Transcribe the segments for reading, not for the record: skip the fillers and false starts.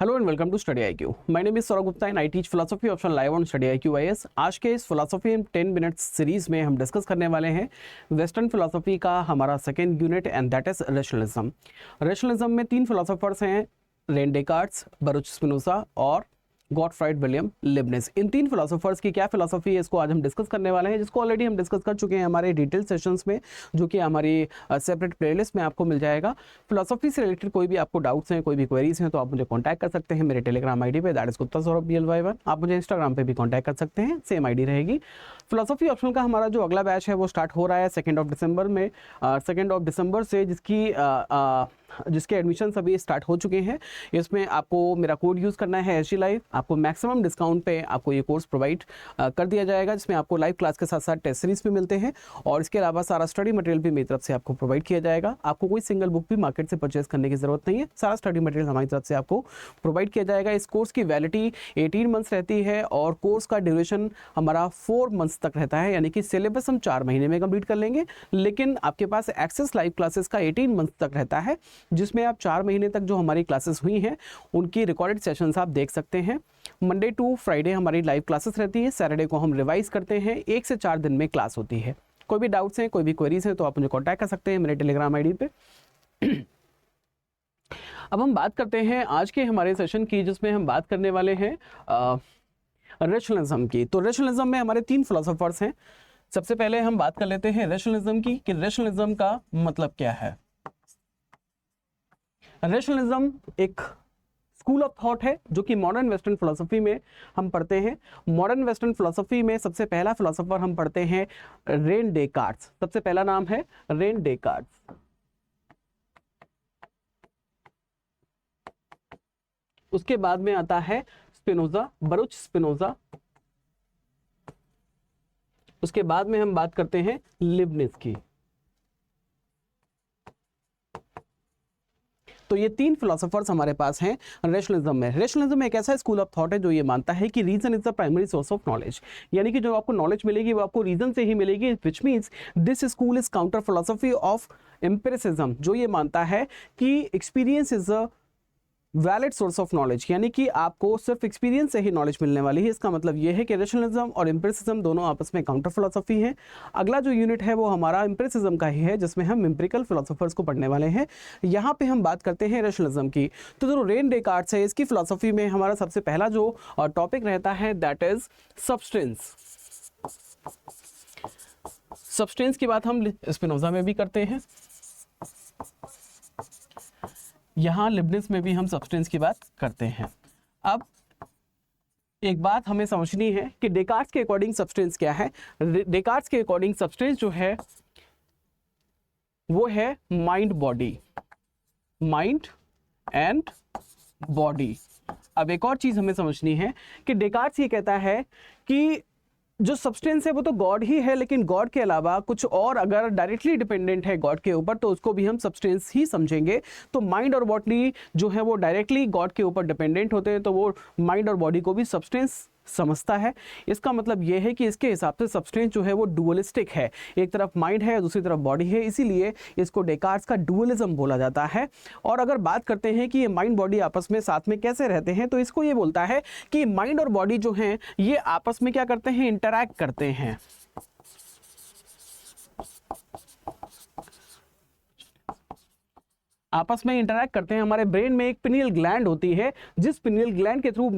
Hello एंड वेलकम टू study IQ। My name is Saurabh Gupta and I teach philosophy option live on study IQ IAS। आज के इस फिलोसफी इन 10 मिनट्स सीरीज में हम डिस्कस करने वाले हैं वेस्टर्न फिलोसफी का हमारा second unit and that is rationalism. Rationalism में 3 फिलोसोफर्स हैं, रेन डेकार्ट्स, बरूच स्पिनोजा और गॉटफ्राइड विलियम लिबनिज। इन 3 फिलोसोफर्स की क्या फिलोसफी है इसको आज हम डिस्कस करने वाले हैं, जिसको ऑलरेडी हम डिस्कस कर चुके हैं हमारे डिटेल सेशंस में, जो कि हमारी सेपरेट प्लेलिस्ट में आपको मिल जाएगा। फिलोसफी से रिलेटेड कोई भी आपको डाउट्स हैं, कोई भी क्वेरीज हैं तो आप मुझे कॉन्टैक्ट कर सकते हैं मेरे टेलीग्राम आईडी पे, that is Gupta Saurabh BLY1। आप मुझे इंस्टाग्राम पे भी कॉन्टैक्ट कर सकते हैं, सेम आईडी रहेगी। फिलोसफी ऑप्शनल का हमारा जो अगला बैच है वो स्टार्ट हो रहा है 2 दिसंबर में, 2 दिसंबर से, जिसके एडमिशन अभी स्टार्ट हो चुके हैं। इसमें आपको मेरा कोड यूज़ करना है SG लाइव, आपको मैक्सिमम डिस्काउंट पे आपको ये कोर्स प्रोवाइड कर दिया जाएगा, जिसमें आपको लाइव क्लास के साथ साथ टेस्ट सीरीज भी मिलते हैं और इसके अलावा सारा स्टडी मटेरियल भी मेरी तरफ से आपको प्रोवाइड किया जाएगा। आपको कोई सिंगल बुक भी मार्केट से परचेज करने की जरूरत नहीं है, सारा स्टडी मटेरियल हमारी तरफ से आपको प्रोवाइड किया जाएगा। इस कोर्स की वैलिडिटी 18 मंथ्स रहती है और कोर्स का ड्यूरेशन हमारा 4 मंथ्स तक रहता है, यानी कि सिलेबस हम 4 महीने में कंप्लीट कर लेंगे, लेकिन आपके पास एक्सेस लाइव क्लासेस का 18 मंथ्स तक रहता है, जिसमें आप 4 महीने तक जो हमारी क्लासेस हुई हैं उनकी रिकॉर्डेड सेशंस आप देख सकते हैं। मंडे टू फ्राइडे हमारी लाइव क्लासेस रहती है, सैटरडे को हम रिवाइज करते हैं, 1 से 4 दिन में क्लास होती है। कोई भी डाउट्स हैं, कोई भी क्वेरीज हैं तो आप मुझे कॉन्टैक्ट कर सकते हैं मेरे टेलीग्राम आईडी पे। अब हम बात करते हैं आज के हमारे सेशन की, जिसमें हम बात करने वाले हैं रैशनलिज्म की। तो रैशनलिज्म में हमारे 3 फिलोसोफर्स हैं। सबसे पहले हम बात कर लेते हैं रैशनलिज्म की, कि रैशनलिज्म का मतलब क्या है। रैशनलिज्म एक स्कूल ऑफ थॉट है जो कि मॉडर्न वेस्टर्न फिलोसफी में हम पढ़ते हैं। मॉडर्न वेस्टर्न फिलोसफी में सबसे पहला फिलोसोफर हम पढ़ते हैं रेन डेकार्ट्स। सबसे पहला नाम है रेन डेकार्ट्स। उसके बाद में आता है स्पिनोजा, बरूच स्पिनोजा। उसके बाद में हम बात करते हैं लिबनिज की। तो ये 3 फिलोसोफर्स हमारे पास हैं रैशनलिज्म में। रैशनलिज्म एक ऐसा स्कूल ऑफ थॉट है जो ये मानता है कि reason is the primary source of knowledge, यानी कि जो आपको नॉलेज मिलेगी वो आपको रीजन से ही मिलेगी, which means this school is counter philosophy of empiricism, जो ये मानता है कि experience is a valid source of knowledge, यानी कि आपको सिर्फ एक्सपीरियंस से ही नॉलेज मिलने वाली है। इसका मतलब यह है कि रैशनलिज्म और एम्पिरिसिज्म दोनों आपस में काउंटर फिलोसफी है। अगला जो यूनिट है वो हमारा एम्पिरिसिज्म का ही है, जिसमें हम एम्पिरिकल फिलोसोफर्स को पढ़ने वाले हैं। यहाँ पे हम बात करते हैं रैशनलिज्म की। तो जो रेन डेकार्ट्स है, इसकी फिलोसफी में हमारा सबसे पहला जो टॉपिक रहता है दैट इज सब्सटेंस। सब्सटेंस की बात हम स्पिनोजा में भी करते हैं, यहां लिबनिज में भी हम सब्सटेंस की बात करते हैं। अब एक बात हमें समझनी है कि डेकार्ट्स के अकॉर्डिंग सब्सटेंस क्या है। डेकार्ट्स के अकॉर्डिंग सब्सटेंस जो है वो है mind body, mind and body. अब एक और चीज हमें समझनी है कि डेकार्ट्स ये कहता है कि जो सब्सटेंस है वो तो गॉड ही है, लेकिन गॉड के अलावा कुछ और अगर डायरेक्टली डिपेंडेंट है गॉड के ऊपर तो उसको भी हम सब्सटेंस ही समझेंगे। तो माइंड और बॉडी जो है वो डायरेक्टली गॉड के ऊपर डिपेंडेंट होते हैं, तो वो माइंड और बॉडी को भी सब्सटेंस समझता है। इसका मतलब यह है कि इसके हिसाब से सब्सटेंस जो है वो डुअलिस्टिक है, एक तरफ माइंड है दूसरी तरफ बॉडी है, इसीलिए इसको डेकार्ट्स का डुअलिज्म बोला जाता है। और अगर बात करते हैं कि ये माइंड बॉडी आपस में साथ में कैसे रहते हैं, तो इसको ये बोलता है कि माइंड और बॉडी जो हैं ये आपस में क्या करते हैं, इंटरैक्ट करते हैं। आपस में इंटरैक्ट करते हैं। हमारे ब्रेन में एक पिनियल ग्लैंड होती है, जिस पिनियल ग्लैंड के थ्रू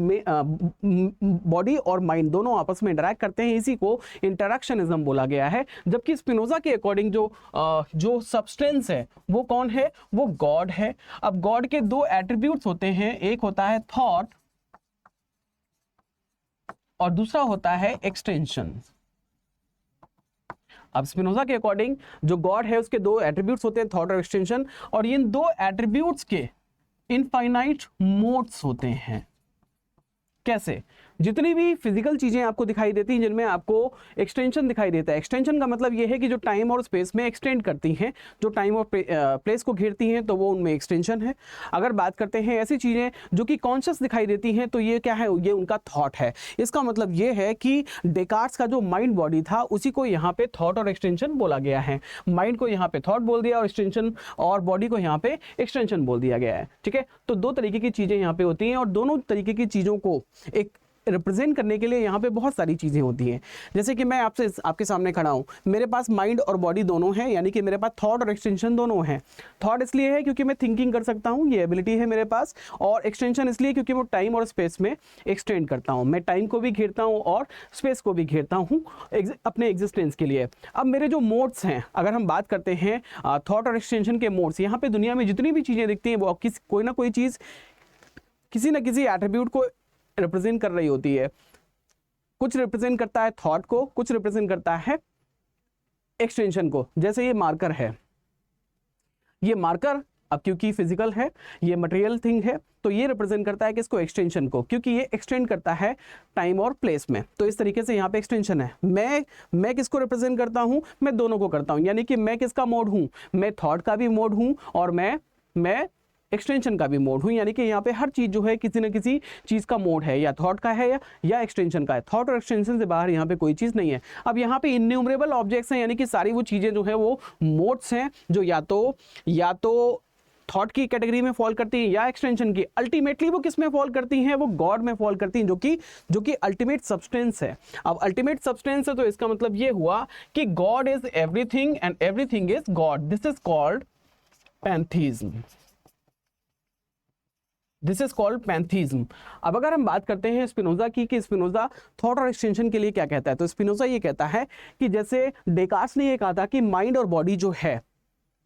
बॉडी और माइंड दोनों आपस में इंटरैक्ट करते हैं, इसी को इंटरैक्शनिज्म बोला गया है। जबकि स्पिनोजा के अकॉर्डिंग जो सब्सटेंस है वो कौन है, वो गॉड है। अब गॉड के 2 एट्रीब्यूट्स होते हैं, एक होता है थॉट और दूसरा होता है एक्सटेंशन। अब स्पिनोजा के अकॉर्डिंग जो गॉड है उसके 2 एट्रीब्यूट्स होते हैं, थॉट और एक्सटेंशन, और इन 2 एट्रीब्यूट्स के इनफाइनाइट मोड्स होते हैं। कैसे? जितनी भी फिजिकल चीजें आपको दिखाई देती हैं जिनमें आपको एक्सटेंशन दिखाई देता है, एक्सटेंशन का मतलब ये है कि जो टाइम और स्पेस में एक्सटेंड करती हैं, जो टाइम और प्लेस को घेरती हैं, तो वो उनमें एक्सटेंशन है। अगर बात करते हैं ऐसी चीजें जो कि कॉन्शियस दिखाई देती हैं, तो ये क्या है, ये उनका थॉट है। इसका मतलब ये है कि डेकार्ट्स का जो माइंड बॉडी था उसी को यहाँ पे थॉट और एक्सटेंशन बोला गया है। माइंड को यहाँ पे थॉट बोल दिया और एक्सटेंशन और बॉडी को यहाँ पे एक्सटेंशन बोल दिया गया है। ठीक है, तो दो तरीके की चीजें यहाँ पे होती हैं और दोनों तरीके की चीजों को एक रिप्रेजेंट करने के लिए यहाँ पे बहुत सारी चीज़ें होती हैं। जैसे कि मैं आपके सामने खड़ा हूँ, मेरे पास माइंड और बॉडी दोनों हैं, यानी कि मेरे पास थॉट और एक्सटेंशन दोनों हैं। थॉट इसलिए है क्योंकि मैं थिंकिंग कर सकता हूँ, ये एबिलिटी है मेरे पास, और एक्सटेंशन इसलिए क्योंकि मैं टाइम और स्पेस में एक्सटेंड करता हूँ। मैं टाइम को भी घेरता हूँ और स्पेस को भी घेरता हूँ अपने एग्जिस्टेंस के लिए। अब मेरे जो मोड्स हैं, अगर हम बात करते हैं थॉट और एक्सटेंशन के मोड्स, यहाँ पे दुनिया में जितनी भी चीज़ें दिखती हैं वो कोई ना कोई चीज़ किसी ना किसी एट्रीब्यूट को रिप्रेजेंट कर रही होती है। कुछ रिप्रेजेंट करता है थॉट को, कुछ रिप्रेजेंट करता है एक्सटेंशन को। जैसे ये मार्कर है, ये मार्कर अब क्योंकि फिजिकल है, ये मटेरियल थिंग है, तो ये रिप्रेजेंट करता है किसको, एक्सटेंशन को, क्योंकि ये एक्सटेंड करता है टाइम और प्लेस में। तो इस तरीके से यहाँ पे एक्सटेंशन है। मैं किसको रिप्रेजेंट करता हूँ, मैं दोनों को करता हूँ, यानी कि मैं किसका मोड हूँ, मैं थॉट का भी मोड हूँ और मैं एक्सटेंशन का भी मोड हूँ। यानी कि यहाँ पे हर चीज़ जो है किसी न किसी चीज़ का मोड है, या थॉट का है या एक्सटेंशन का है। थॉट और एक्सटेंशन से बाहर यहाँ पे कोई चीज़ नहीं है। अब यहाँ पे इन्यूमरेबल ऑब्जेक्ट्स हैं, यानी कि सारी वो चीज़ें जो है वो मोड्स हैं, जो या तो थॉट की कैटेगरी में फॉल करती हैं या एक्सटेंशन की। अल्टीमेटली वो किस में फॉल करती हैं, वो गॉड में फॉल करती हैं, जो कि अल्टीमेट सब्सटेंस है। अब अल्टीमेट सब्सटेंस है तो इसका मतलब ये हुआ कि God is everything and everything is God. This is called pantheism. This is called pantheism. अब अगर हम बात करते हैं स्पिनोजा की कि स्पिनोजा थॉट और एक्सटेंशन के लिए क्या कहता है, तो स्पिनोजा ये कहता है कि जैसे डेकार्ट्स ने ये कहा था कि माइंड और बॉडी जो है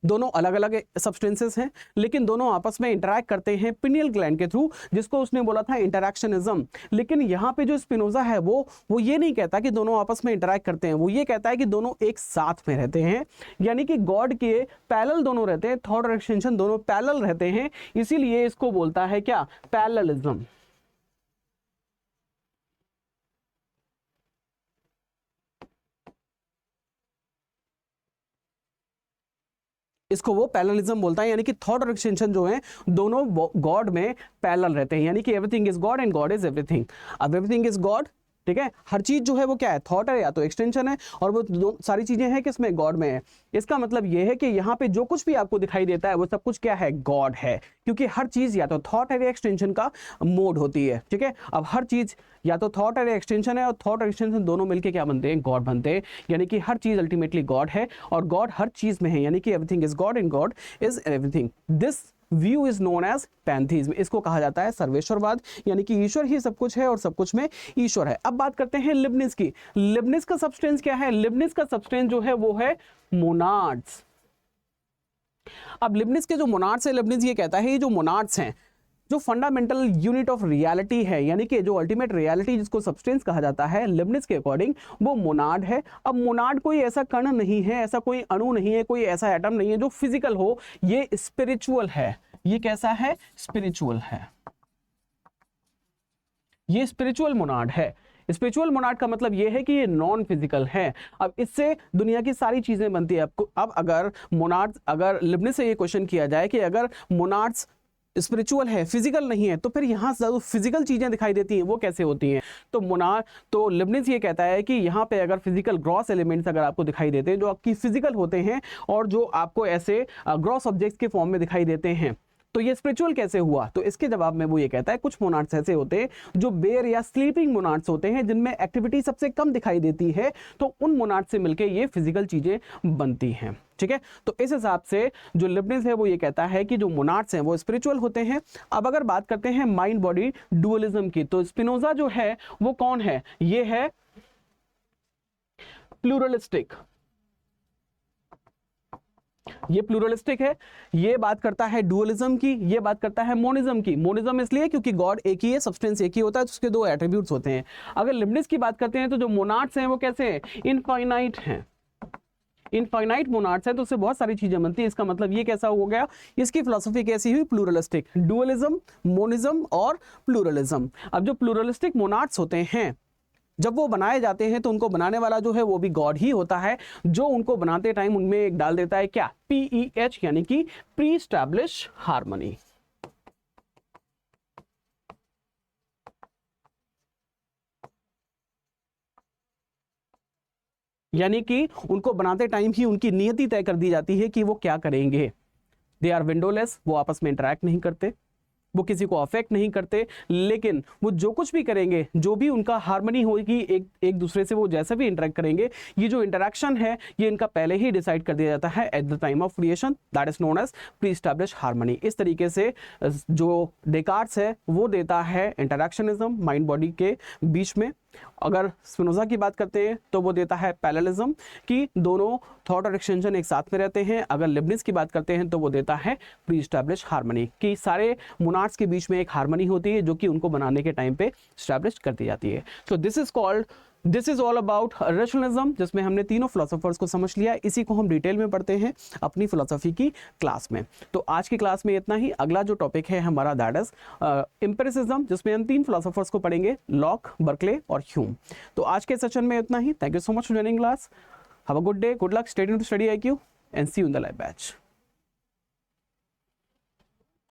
दोनों अलग अलग सब्सटेंसेस हैं, लेकिन दोनों आपस में इंटरैक्ट करते हैं पिनियल ग्लैंड के थ्रू, जिसको उसने बोला था इंटरैक्शनिज्म। लेकिन यहाँ पे जो स्पिनोजा है वो ये नहीं कहता कि दोनों आपस में इंटरैक्ट करते हैं, वो ये कहता है कि दोनों एक साथ में रहते हैं, यानी कि गॉड के पैरेलल दोनों रहते हैं, थॉट और एक्सटेंशन दोनों पैरेलल रहते हैं, इसीलिए इसको बोलता है क्या, पैरेललिज्म। इसको वो पैरेललिज्म बोलता है, यानी कि थॉट और एक्सटेंशन जो है दोनों गॉड में पैरेलल रहते हैं, यानी कि everything is God and God is everything. अब एवरीथिंग इज गॉड, ठीक है, हर चीज जो है वो क्या है, थॉट है या तो एक्सटेंशन है, और वो सारी चीजें हैं किसमें, गॉड में है। इसका मतलब ये है कि यहाँ पे जो कुछ भी आपको दिखाई देता है वो सब कुछ क्या है, गॉड है, क्योंकि हर चीज या तो थॉट है या एक्सटेंशन का मोड होती है। ठीक है, अब हर चीज या तो थॉट है या एक्सटेंशन है, और थॉट और एक्सटेंशन दोनों मिलकर क्या बनते हैं, गॉड बनते हैं, यानी कि हर चीज अल्टीमेटली गॉड है और गॉड हर चीज में है, यानी कि everything is God and God is everything. This view is known as pantheism. इसको कहा जाता है सर्वेश्वरवाद, यानी कि ईश्वर ही सब कुछ है और सब कुछ में ईश्वर है। अब बात करते हैं लिबनिज की। लिबनिज का सब्सटेंस क्या है, लिबनिज का सब्सटेंस जो है वो है मोनाड्स। अब लिबनिज के जो मोनाड्स है, लिबनिज ये कहता है ये जो मोनाड्स हैं, जो फंडामेंटल यूनिट ऑफ रियलिटी है, यानी कि जो अल्टीमेट रियलिटी जिसको सब्सटेंस कहा जाता है, लिबनिज के अकॉर्डिंग वो मोनाड है। अब मोनाड कोई ऐसा कण नहीं है, ऐसा कोई अणु नहीं है, कोई ऐसा एटम नहीं है जो फिजिकल हो, ये स्पिरिचुअल है। ये कैसा है, स्पिरिचुअल है, ये स्पिरिचुअल मोनाड है। स्पिरिचुअल मोनाड का मतलब ये है कि ये नॉन फिजिकल है। अब इससे दुनिया की सारी चीजें बनती है। अब अगर लिबनिज से ये क्वेश्चन किया जाए कि अगर मोनाड्स स्पिरिचुअल है, फिजिकल नहीं है, तो फिर यहाँ से जो फिजिकल चीजें दिखाई देती हैं वो कैसे होती हैं, तो लिबनिज ये कहता है कि यहाँ पे अगर फिजिकल ग्रॉस एलिमेंट्स अगर आपको दिखाई देते हैं जो आपकी फिजिकल होते हैं और जो आपको ऐसे ग्रॉस ऑब्जेक्ट्स के फॉर्म में दिखाई देते हैं, तो ये स्पिरिचुअल कैसे हुआ। तो इसके जवाब में वो ये कहता है कुछ मोनाड्स ऐसे होते हैं जो बेयर या स्लीपिंग मोनाड्स होते हैं, जिनमें एक्टिविटी सबसे कम दिखाई देती है, तो उन मोनाड्स से मिलके ये फिजिकल चीजें बनती हैं। ठीक है, तो इस हिसाब से जो लिबनिज है वो ये कहता है कि जो मोनाड्स हैं वो स्पिरिचुअल होते हैं। अब अगर बात करते हैं माइंड बॉडी डुअलिज्म की, तो स्पिनोजा जो है वो कौन है, ये है प्लूरलिस्टिक। ये प्लूरलिस्टिक है, ये बात करता है डुअलिज्म की, ये बात करता है मोनिज्म की। मोनिज्म इसलिए क्योंकि गॉड एक ही है, सब्सटेंस एक ही होता है, तो उसके दो एट्रीब्यूट्स होते हैं। अगर लिबनिज की बात करते हैं तो जो मोनाड्स हैं वो कैसे हैं, इनफाइनाइट हैं। इनफाइनाइट मोनार्ड्स है तो उससे बहुत सारी चीजें बनती है। इसका मतलब ये कैसा हो गया, इसकी फिलोसफी कैसी हुई, प्लूरलिस्टिक, डुअलिज्म, मोनिज्म और प्लूरलिज्म। अब जो प्लूरलिस्टिक मोनार्ड्स होते हैं जब वो बनाए जाते हैं तो उनको बनाने वाला जो है वो भी गॉड ही होता है, जो उनको बनाते टाइम उनमें एक डाल देता है क्या, PEH, यानी कि प्री एस्टैब्लिश हार्मनी। यानी कि उनको बनाते टाइम ही उनकी नियति तय कर दी जाती है कि वो क्या करेंगे। दे आर विंडोलेस, वो आपस में इंटरेक्ट नहीं करते, वो किसी को अफेक्ट नहीं करते, लेकिन वो जो कुछ भी करेंगे, जो भी उनका हार्मनी होगी, एक दूसरे से वो जैसे भी इंटरेक्ट करेंगे, ये जो इंटरेक्शन है ये इनका पहले ही डिसाइड कर दिया जाता है at the time of creation, that is known as pre establish harmony. इस तरीके से जो डेकार्ट्स है वो देता है इंटरेक्शनिज्म माइंड बॉडी के बीच में। अगर स्पिनोजा की बात करते हैं तो वो देता है पैरेललिज्म, कि दोनों थॉट और एक्सटेंशन एक साथ में रहते हैं। अगर लिबनिज की बात करते हैं तो वो देता है प्री एस्टैब्लिश हार्मनी, कि सारे मोनार्ड्स के बीच में एक हार्मनी होती है जो कि उनको बनाने के टाइम पे एस्टैब्लिश कर दी जाती है। So this is all about rationalism, जिसमें हमने तीनों फिलोसोफर्स को समझ लिया। इसी को हम डिटेल में पढ़ते हैं अपनी फिलोसफी की क्लास में। तो आज की क्लास में इतना ही। अगला जो टॉपिक है हमारा दैट इज एम्पिरिसिज्म, जिसमें हम 3 फिलोसोफर्स को पढ़ेंगे, लॉक, बर्कले और ह्यूम। तो आज के सेशन में इतना ही। Thank you so much for joining class. Have a good day, good luck, stay tuned to study IQ and see you in the live batch.